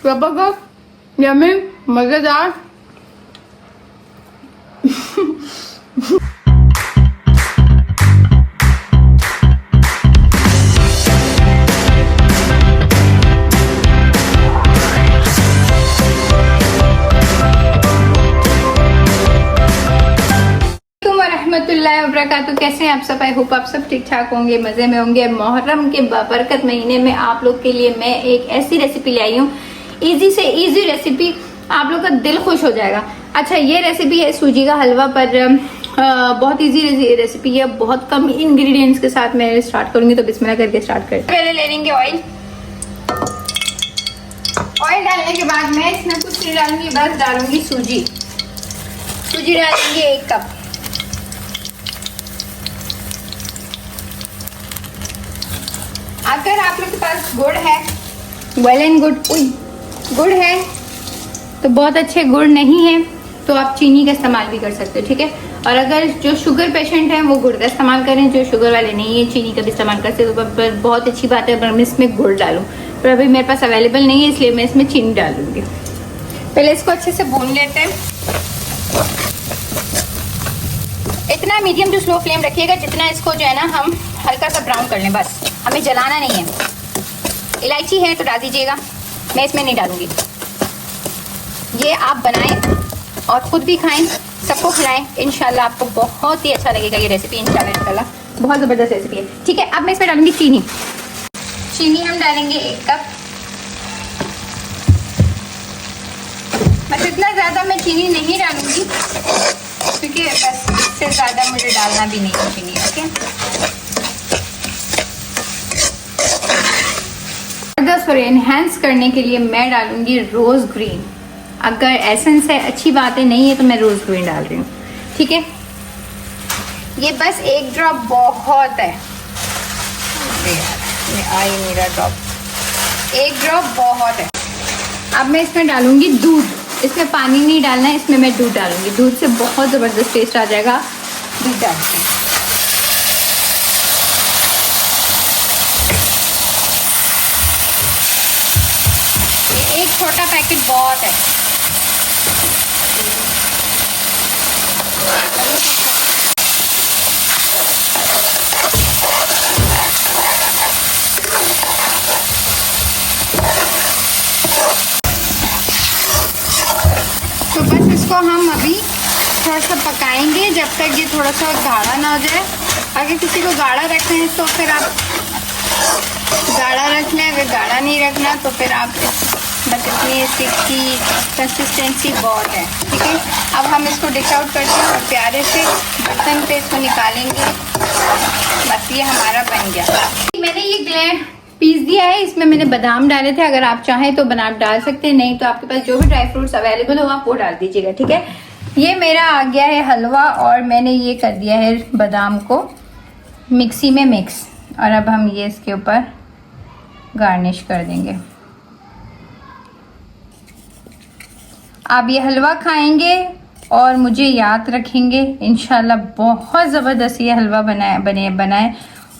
Yummy, मजेदार। वबरकातुहू। कैसे हैं आप सब? आई होप आप सब ठीक ठाक होंगे, मजे में होंगे। मुहर्रम के बरकत महीने में आप लोग के लिए मैं एक ऐसी रेसिपी लाई हूँ, इजी से इजी रेसिपी, आप लोग का दिल खुश हो जाएगा। अच्छा, ये रेसिपी है सूजी का हलवा पर। बहुत इजी रेसिपी है, बहुत कम इंग्रेडिएंट्स के साथ मैं स्टार्ट करूंगी, तो बिस्मिल्लाह करके स्टार्ट करते हैं। पहले ले लेंगे ऑयल। ऑयल डालने के बाद मैं इसमें कुछ नहीं डालूंगी, बस डालूंगी सूजी। सूजी डालेंगे 1 कप। अगर आप लोग के पास गुड़ है, वेल एंड गुड, गुड़ है तो बहुत अच्छे, गुड़ नहीं है तो आप चीनी का इस्तेमाल भी कर सकते हो, ठीक है। और अगर जो शुगर पेशेंट है वो गुड़ का इस्तेमाल करें, जो शुगर वाले नहीं है चीनी का भी इस्तेमाल कर सकते हो। तो बहुत अच्छी बात है, अगर मैं इसमें गुड़ डालूं, पर अभी मेरे पास अवेलेबल नहीं है इसलिए मैं इसमें चीनी डालूंगी। पहले इसको अच्छे से भून लेते हैं। इतना मीडियम टू स्लो फ्लेम रखिएगा जितना इसको जो है ना हम हल्का सा ब्राउन कर लें, बस हमें जलाना नहीं है। इलायची है तो डाल दीजिएगा, मैं इसमें नहीं डालूंगी। ये आप बनाएं और खुद भी खाएं, सबको खिलाएं, इंशाल्लाह आपको बहुत ही अच्छा लगेगा ये रेसिपी। इंशाल्लाह बहुत ज़बरदस्त रेसिपी है, ठीक है। अब मैं इसमें डालूंगी चीनी। चीनी हम डालेंगे 1 कप। बस इतना ज़्यादा मैं चीनी नहीं डालूंगी क्योंकि बस इससे ज़्यादा मुझे डालना भी नहीं है चीनी, ओके। और एनहेंस करने के लिए मैं डालूंगी रोज ग्रीन। अगर एसेंस है अच्छी बात है, नहीं है तो मैं रोज ग्रीन डाल रही हूँ, ठीक है। ये बस 1 ड्रॉप बहुत है। ये आई मेरा ड्रॉप, 1 ड्रॉप बहुत है। अब मैं इसमें डालूंगी दूध। इसमें पानी नहीं डालना है, इसमें मैं दूध डालूंगी। दूध से बहुत ज़बरदस्त टेस्ट आ जाएगा दूध डालते हैं। एक छोटा पैकेट बहुत है। तो बस इसको हम अभी थोड़ा सा पकाएंगे जब तक ये थोड़ा सा गाढ़ा ना हो जाए। अगर किसी को गाढ़ा रखना है तो फिर आप गाढ़ा रख लें, अगर गाढ़ा नहीं रखना तो फिर आप बस इतनी इसकी कंसिस्टेंसी बहुत है, ठीक है। अब हम इसको डिश आउट करते हैं और प्यारे से बर्तन पे इसको निकालेंगे। बस ये हमारा बन गया। मैंने ये ग्लैंड पीस दिया है, इसमें मैंने बादाम डाले थे। अगर आप चाहें तो बादाम डाल सकते हैं, नहीं तो आपके पास जो भी ड्राई फ्रूट्स अवेलेबल हो आप वो डाल दीजिएगा, ठीक है। ये मेरा आ गया है हलवा और मैंने ये कर दिया है बादाम को मिक्सी में मिक्स। और अब हम ये इसके ऊपर गार्निश कर देंगे। आप ये हलवा खाएंगे और मुझे याद रखेंगे इंशाल्लाह। बहुत ज़बरदस्त ये हलवा बनाए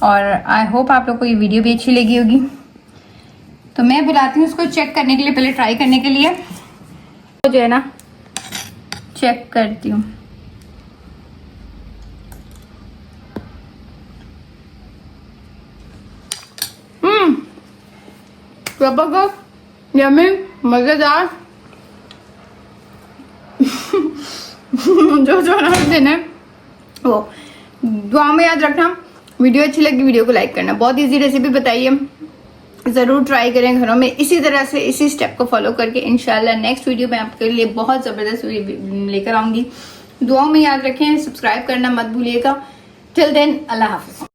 और आई होप आप लोग को ये वीडियो भी अच्छी लगी होगी। तो मैं बुलाती हूँ उसको चेक करने के लिए, पहले ट्राई करने के लिए तो जो है ना चेक करती हूँ। यम्मी, मजेदार। जो देना है वो दुआ में याद रखना। वीडियो अच्छी लगी वीडियो को लाइक करना। बहुत इजी रेसिपी बताइए, ज़रूर ट्राई करें घरों में इसी तरह से, इसी स्टेप को फॉलो करके। इंशाल्लाह नेक्स्ट वीडियो में आपके लिए बहुत ज़बरदस्त लेकर आऊँगी। दुआ में याद रखें, सब्सक्राइब करना मत भूलिएगा। टिल देन अल्लाह हाफिज़।